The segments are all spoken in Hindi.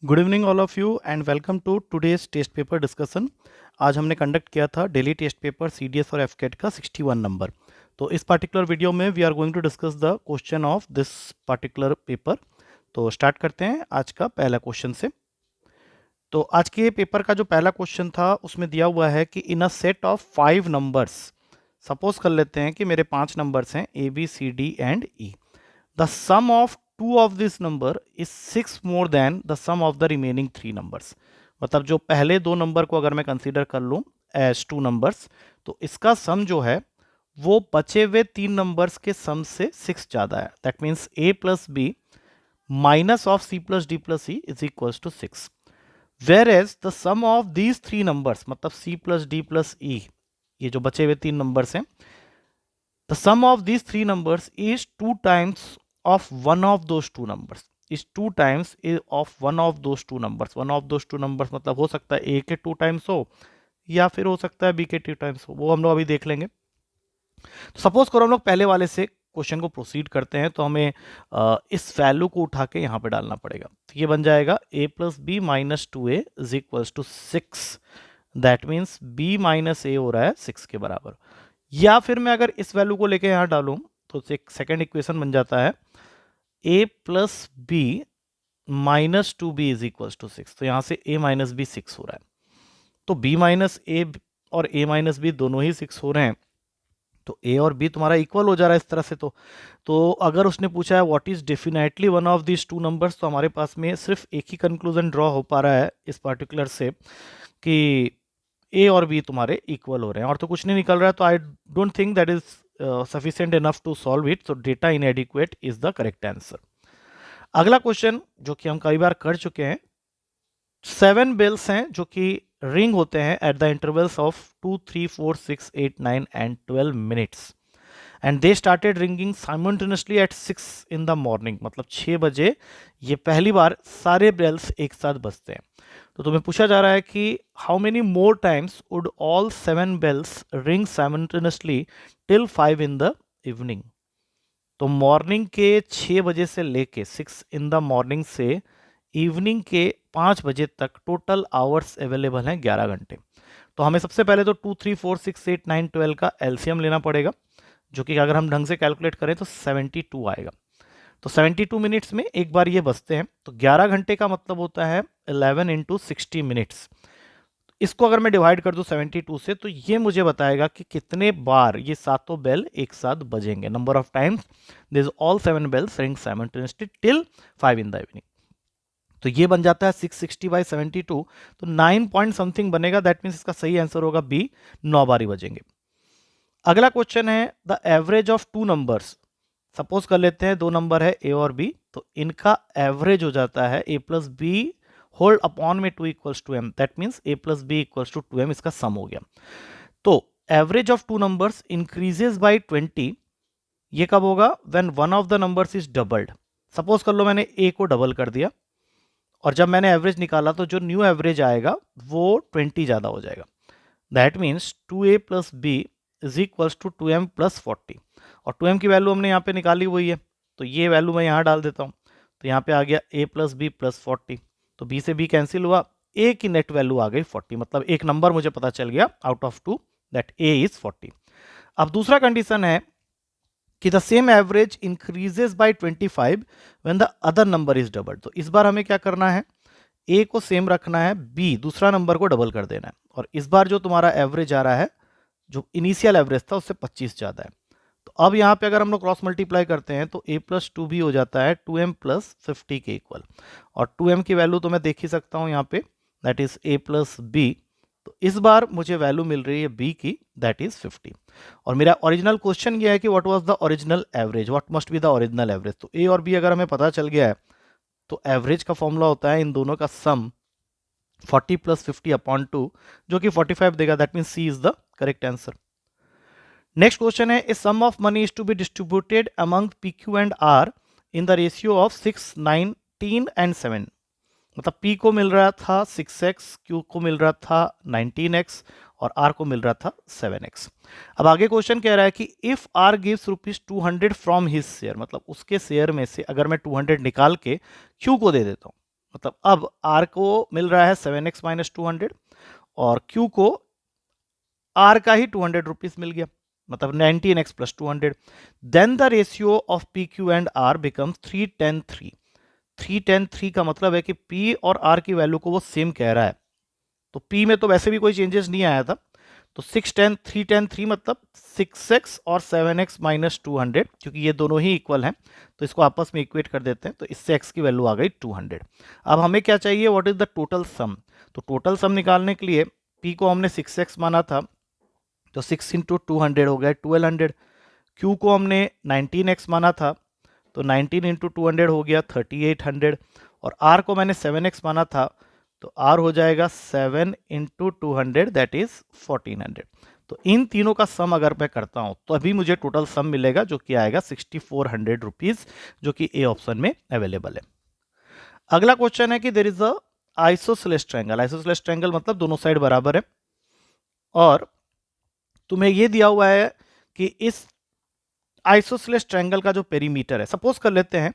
Good evening all of you and welcome to today's test paper discussion. आज हमने कंडक्ट किया था डेली टेस्ट पेपर सीडीएस और एफकेट का 61 नंबर। तो इस पर्टिकुलर वीडियो में we are going to discuss the question of this particular paper. तो स्टार्ट करते हैं आज का पहला क्वेश्चन से। तो आज के पेपर का जो पहला क्वेश्चन था उसमें दिया हुआ है कि in a set of 5 numbers, suppose कर लेते हैं कि मेरे 5 नंबर्स हैं A B C D and E. The sum of two of this number is 6 more than the sum of the remaining 3 numbers। मतलब जो पहले दो नंबर को अगर मैं कंसीडर कर लूं एज 2 नंबर्स, तो इसका सम जो है वो बचे हुए 3 नंबर्स के सम से 6 ज़्यादा है। That means a plus B minus of c plus D plus E is equal to 6। Where as the sum of these 3 numbers, मतलब c plus D plus E, ये जो बचे हुए 3 नंबर्स हैं, the sum of these 3 numbers is 2 times of one of those 2 numbers, is 2 times of one of those 2 numbers। one of those 2 numbers मतलब हो सकता है a के 2 टाइम्स हो या फिर हो सकता है b के 2 टाइम्स हो, वो हम लोग अभी देख लेंगे। तो सपोज करो हम लोग पहले वाले से क्वेश्चन को प्रोसीड करते हैं, तो हमें इस वैल्यू को उठा के यहाँ पे डालना पड़ेगा। तो ये बन जाएगा a plus B minus 2a is equals to 6। That means b minus a हो रहा है 6 के बराबर। या फिर मैं अगर इस वैल्यू को लेके यहाँ डालूं तो एक सेकेंड इक्वेशन बन जाता है a plus B minus 2b is equal to 6। तो यहाँ से a माइनस बी 6 हो रहा है, तो b माइनस ए और a माइनस बी दोनों ही 6 हो रहे हैं, तो a और b तुम्हारा इक्वल हो जा रहा है इस तरह से। तो अगर उसने पूछा है what is definitely one of this 2 numbers, तो हमारे पास में सिर्फ एक ही कंक्लूजन ड्रॉ हो पा रहा है इस पर्टिकुलर से कि ए और बी तुम्हारे इक्वल हो रहे हैं, और तो कुछ नहीं निकल रहा है। तो I don't think that is sufficient enough to solve it, so data inadequate is the correct answer. अगला क्वेश्चन जो कि हम कई बार कर चुके हैं, 7 बेल्स हैं जो कि रिंग होते हैं at the intervals of 2 3 4 6 8 9 and 12 minutes, and they started ringing simultaneously eight 6 in the morning. मतलब 6 बजे ये पहली बार सारे बेल्स एक साथ बजते हैं। तो तुम्हें पूछा जा रहा है कि how many more times would all 7 bells ring simultaneously till 5 in the evening. तो मॉर्निंग के 6 बजे से लेके 6 इन द मॉर्निंग से इवनिंग के 5 बजे तक टोटल आवर्स अवेलेबल हैं 11 घंटे। तो हमें सबसे पहले तो 2 3 4 6 8 9 12 का एलसीएम लेना पड़ेगा, जो कि अगर हम ढंग से कैलकुलेट करें तो 72 आएगा। तो 72 मिनट्स में एक बार ये बजते हैं, तो 11 घंटे का मतलब होता है 11 इंटू 60 मिनट्स। इसको अगर मैं डिवाइड कर दूं 72 से, तो ये मुझे बताएगा कि कितने बार ये सातों बेल एक साथ बजेंगे। Number of times this all 7 bells ring simultaneously till 5 in the evening. तो ये बन जाता है 660 बाई 72, तो 9 पॉइंट समथिंग बनेगा। दैट मीन्स इसका सही आंसर होगा बी, 9 बार ही बजेंगे। अगला क्वेश्चन है the average of 2 numbers. Suppose कर लेते हैं 2 नंबर है ए और बी, तो इनका एवरेज हो जाता है A plus B whole upon में 2 equals to M. That means A plus B equals to 2m, इसका सम हो गया। तो average of 2 numbers increases by 20। ये कब होगा? When one of the numbers is doubled. Suppose कर लो मैंने ए को डबल कर दिया, और जब मैंने एवरेज निकाला तो जो न्यू एवरेज आएगा वो 20 ज़्यादा हो जाएगा। That means 2a plus B is equals to 2m plus 40, और 2m की वैल्यू हमने यहाँ पे निकाली हुई है, तो ये वैल्यू मैं यहाँ डाल देता हूँ। तो यहाँ पे आ गया a प्लस बी प्लस 40, तो b से b कैंसिल हुआ, a की नेट वैल्यू आ गई 40। मतलब एक नंबर मुझे पता चल गया out of 2 that a is 40। अब दूसरा कंडीशन है कि the same average increases by 25 when the other number is double. तो इस बार हमें क्या करना है, a को सेम रखना है, b दूसरा नंबर को डबल कर देना है, और इस बार जो तुम्हारा एवरेज आ रहा है, जो इनिशियल एवरेज था उससे 25 ज़्यादा है। तो अब यहाँ पे अगर हम लोग क्रॉस मल्टीप्लाई करते हैं तो a प्लस 2b हो जाता है 2m प्लस 50 के इक्वल, और 2m की वैल्यू तो मैं देख ही सकता हूँ यहाँ पे, that is a plus B. तो इस बार मुझे वैल्यू मिल रही है b की, दैट इज 50। और मेरा ओरिजिनल क्वेश्चन ये है कि what was the original average, what must be the original average. तो a और b अगर हमें पता चल गया है, तो एवरेज का फॉर्मूला होता है इन दोनों का सम 40 प्लस 50 अपॉन 2, जो कि 45 देगा। That means C is the correct answer. Next question है a sum of money is to be distributed among P Q and R in the ratio of 6 19 and 7। मतलब P को मिल रहा था 6x, Q को मिल रहा था 19x, और R को मिल रहा था 7x। अब आगे क्वेश्चन कह रहा है कि if R gives rupees 200 from his share, मतलब उसके शेयर में से अगर मैं 200 निकाल के Q को दे देता हूँ, मतलब अब R को मिल रहा है 7x माइनस 200 और Q को R का ही 200 रुपीज मिल गया, मतलब 19x plus 200। Then the ratio of P Q and R becomes 3:10:3। 3:10:3 का मतलब है कि P और R की वैल्यू को वो सेम कह रहा है, तो P में तो वैसे भी कोई चेंजेस नहीं आया था, तो 3:10:3 मतलब 6x और 7x माइनस 200, क्योंकि ये दोनों ही इक्वल हैं तो इसको आपस में इक्वेट कर देते हैं, तो इससे x की वैल्यू आ गई 200। अब हमें क्या चाहिए, what is the total sum. तो टोटल सम निकालने के लिए P को हमने 6x माना था, तो 6 इंटू 200 हो गया 1200। Q को हमने 19x माना था, तो 19 इंटू 200 हो गया 3800। और R को मैंने 7x माना था, तो R हो जाएगा 7 इंटू 200 दैट इज 1400। तो इन तीनों का सम अगर मैं करता हूं तो अभी मुझे टोटल सम मिलेगा जो कि आएगा 6400 रुपीज, जो कि ए ऑप्शन में अवेलेबल है। अगला क्वेश्चन है कि there is a isosceles triangle. Isosceles triangle मतलब दोनों साइड बराबर है, और तुम्हें यह दिया हुआ है कि इस आइसोसेलेस ट्रायंगल का जो पेरीमीटर है, सपोज कर लेते हैं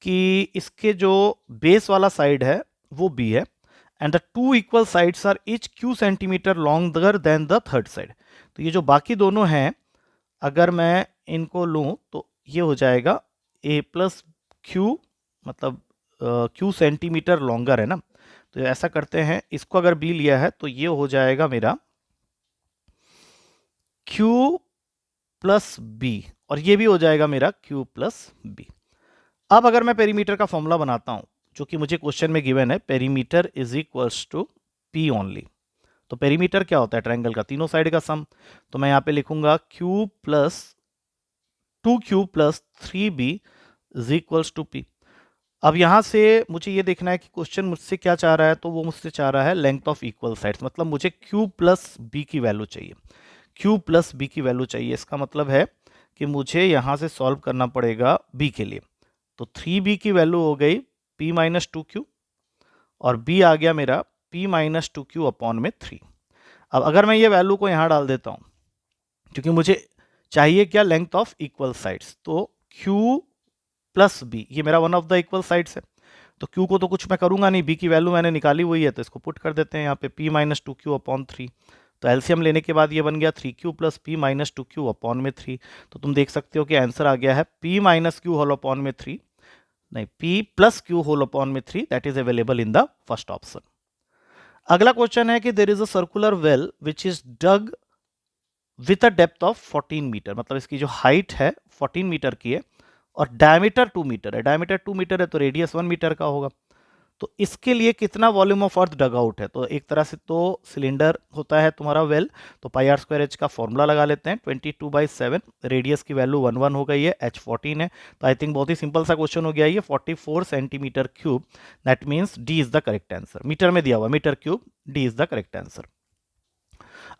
कि इसके जो बेस वाला साइड है वो बी है, and the two equal sides are each Q centimetre longer than the third side. तो ये जो बाकी दोनों हैं, अगर मैं इनको लूं तो ये हो जाएगा ए प्लस क्यू, मतलब क्यू सेंटीमीटर लॉन्गर है ना। तो ऐसा करते हैं, इसको अगर बी लिया है तो ये हो जाएगा मेरा क्यू प्लस बी, और ये भी हो जाएगा मेरा क्यू प्लस बी। अब अगर मैं पेरीमीटर का फॉर्मूला बनाता हूं, जो कि मुझे क्वेश्चन में गिवन है, perimeter is equals to P only. तो पेरीमीटर क्या होता है, ट्रायंगल का तीनों साइड का सम। तो मैं यहां पे लिखूंगा Q plus 2q plus 3b is equals to P. अब यहां से मुझे ये देखना है कि क्वेश्चन मुझसे क्या चाह रहा है, तो वो मुझसे चाह रहा है लेंथ ऑफ इक्वल साइड्स, मतलब मुझे q प्लस बी की वैल्यू चाहिए। q प्लस बी की वैल्यू चाहिए, इसका मतलब है कि मुझे यहां से सॉल्व करना पड़ेगा b के लिए। तो 3b की वैल्यू हो गई p माइनस 2q, और b आ गया मेरा p माइनस 2q अपॉन में 3। अब अगर मैं ये वैल्यू को यहाँ डाल देता हूँ, क्योंकि मुझे चाहिए क्या, लेंथ ऑफ इक्वल साइड्स, तो q प्लस बी, ये मेरा one of the equal sides है, तो q को तो कुछ मैं करूंगा नहीं, b की वैल्यू मैंने निकाली हुई है, तो इसको पुट कर देते हैं यहाँ पे p माइनस 2q अपॉन 3। तो एलसीएम लेने के बाद ये बन गया 3q plus P minus 2q upon में 3। तो तुम देख सकते हो कि आंसर आ गया है p minus Q whole upon में 3, नहीं p plus Q whole upon में 3, that is available in the first option. अगला क्वेश्चन है कि there is a circular well which is dug with a depth of 14 metre, मतलब इसकी जो हाइट है 14 मीटर की है और डायमीटर 2 मीटर है। डायमीटर 2 मीटर है तो रेडियस 1 मीटर का होगा। तो इसके लिए कितना volume of earth dug out है, तो एक तरह से तो सिलेंडर होता है तुम्हारा वेल, तो पाई आर स्क्वायर एच का फॉर्मूला लगा लेते हैं, 22/7, रेडियस की वैल्यू 1 हो गई है, एच 14 है, तो आई थिंक बहुत ही सिंपल सा क्वेश्चन हो गया ये, 44 centimetre cube, that means D is the correct answer. Metre में दिया हुआ metre cube, D is the correct answer.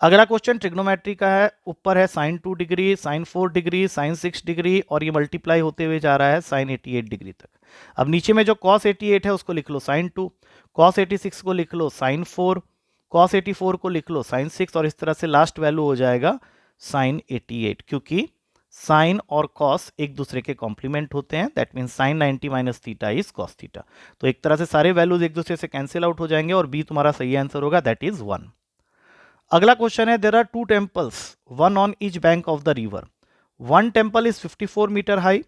अगला क्वेश्चन ट्रिग्नोमेट्री का है, ऊपर है sin 2 degree, sin 4 degree, sin 6 degree, और ये मल्टीप्लाई होते हुए जा रहा है sin 88 डिग्री तक। अब नीचे में जो cos 88 है उसको लिख लो sin 2, cos 86 को लिख लो sin 4, cos 84 को लिख लो sin 6, और इस तरह से लास्ट वैल्यू हो जाएगा sin 88, क्योंकि साइन और कॉस एक दूसरे के कॉम्प्लीमेंट होते हैं, that mean sine 90 minus theta is cos theta. तो एक तरह से सारे वैल्यूज एक दूसरे से कैंसिल आउट हो जाएंगे और बी तुम्हारा सही आंसर होगा, दैट इज 1। अगला क्वेश्चन है, there are 2 temples, one on each bank of the river, one temple is 54 metre high.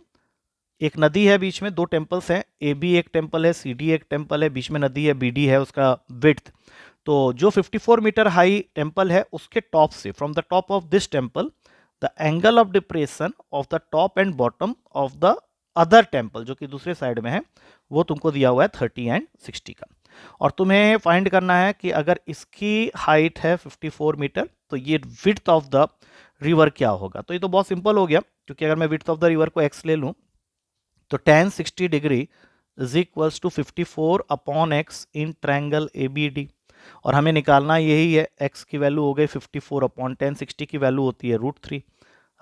एक नदी है, बीच में दो टेम्पल्स हैं, ए बी एक टेम्पल है, सी डी एक टेम्पल है, बीच में नदी है, बी डी है उसका विड्थ। तो जो 54 मीटर हाई टेम्पल है उसके टॉप से, from the top of this temple, the angle of depression of the top and bottom of the other temple, जो कि दूसरे साइड में है, वो तुमको दिया हुआ है 30 एंड 60 का। और तुम्हें फाइंड करना है कि अगर इसकी हाइट है 54 मीटर तो ये विड्थ ऑफ द रिवर क्या होगा। तो ये तो बहुत सिंपल हो गया, क्योंकि अगर मैं विड्थ ऑफ द रिवर को x ले लूं तो tan 60 degree is equals to 54 upon x in triangle ABD, और हमें निकालना यही है, x की वैल्यू हो गई 54 अपॉन tan 60 की वैल्यू होती है √3।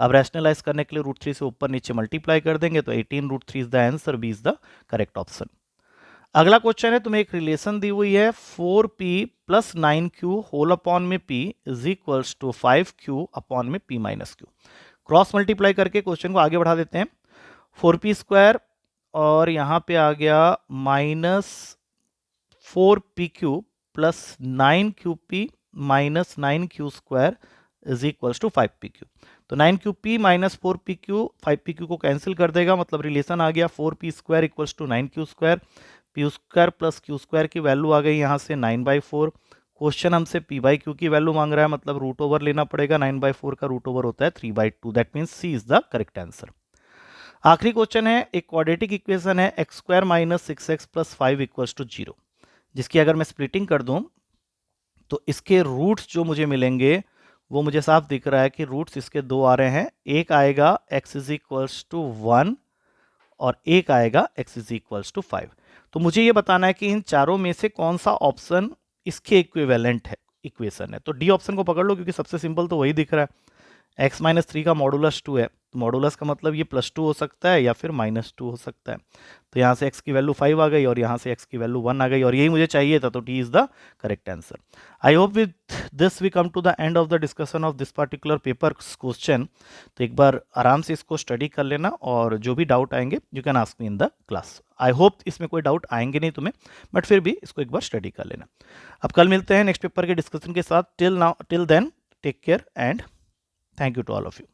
अब रैशनलाइज करने के लिए √3 से ऊपर नीचे मल्टीप्लाई कर देंगे तो 18√3 is the answer, B is the correct option. अगला क्वेश्चन है, तुम्हें एक रिलेशन दी हुई है 4p plus 9q whole upon में p is equals to 5q upon में p minus q। Cross multiply करके क्वेश्चन को आगे बढ़ा देते हैं, 4p स्क्वायर और यहाँ पे आ गया minus 4pq plus 9qp minus 9q² is equals to 5pq। तो 9qp माइनस 4pq 5pq को कैंसिल कर देगा, मतलब रिलेशन आ गया 4p² equals to 9q², p² plus q² की वैल्यू आ गई यहाँ से 9/4। क्वेश्चन हमसे p/q की वैल्यू मांग रहा है, मतलब रूट ओवर लेना पड़ेगा, 9/4 का रूट ओवर होता है 3/2, that means C is the correct answer. आखिरी क्वेश्चन है, एक क्वाड्रेटिक इक्वेशन है x² minus 6x plus 5 equals to 0, जिसकी अगर मैं स्प्लिटिंग कर दूं तो इसके रूट्स जो मुझे मिलेंगे वो मुझे साफ दिख रहा है कि रूट्स इसके दो आ रहे हैं, एक आएगा x इज इक्वल्स टू 1 और एक आएगा x इज इक्वल्स टू 5। तो मुझे ये बताना है कि इन चारों में से कौन सा ऑप्शन इसके इक्विवेलेंट है इक्वेशन है। तो डी ऑप्शन को पकड़ लो, क्योंकि सबसे सिंपल तो वही दिख रहा है। x माइनस 3 का मॉडुलस 2 है, तो मॉडुलस का मतलब ये +2 हो सकता है या फिर -2 हो सकता है। तो यहाँ से x की वैल्यू 5 आ गई और यहाँ से x की वैल्यू 1 आ गई, और यही मुझे चाहिए था, तो D is the correct answer. I hope with this we come to the end of the discussion of this particular paper question. तो एक बार आराम से इसको स्टडी कर लेना, और जो भी डाउट आएंगे you can ask me in the class. I hope इसमें कोई डाउट आएंगे नहीं तुम्हें, बट फिर भी इसको एक बार स्टडी कर लेना। अब कल मिलते हैं नेक्स्ट पेपर के डिस्कशन के साथ। Till then take care and thank you to all of you.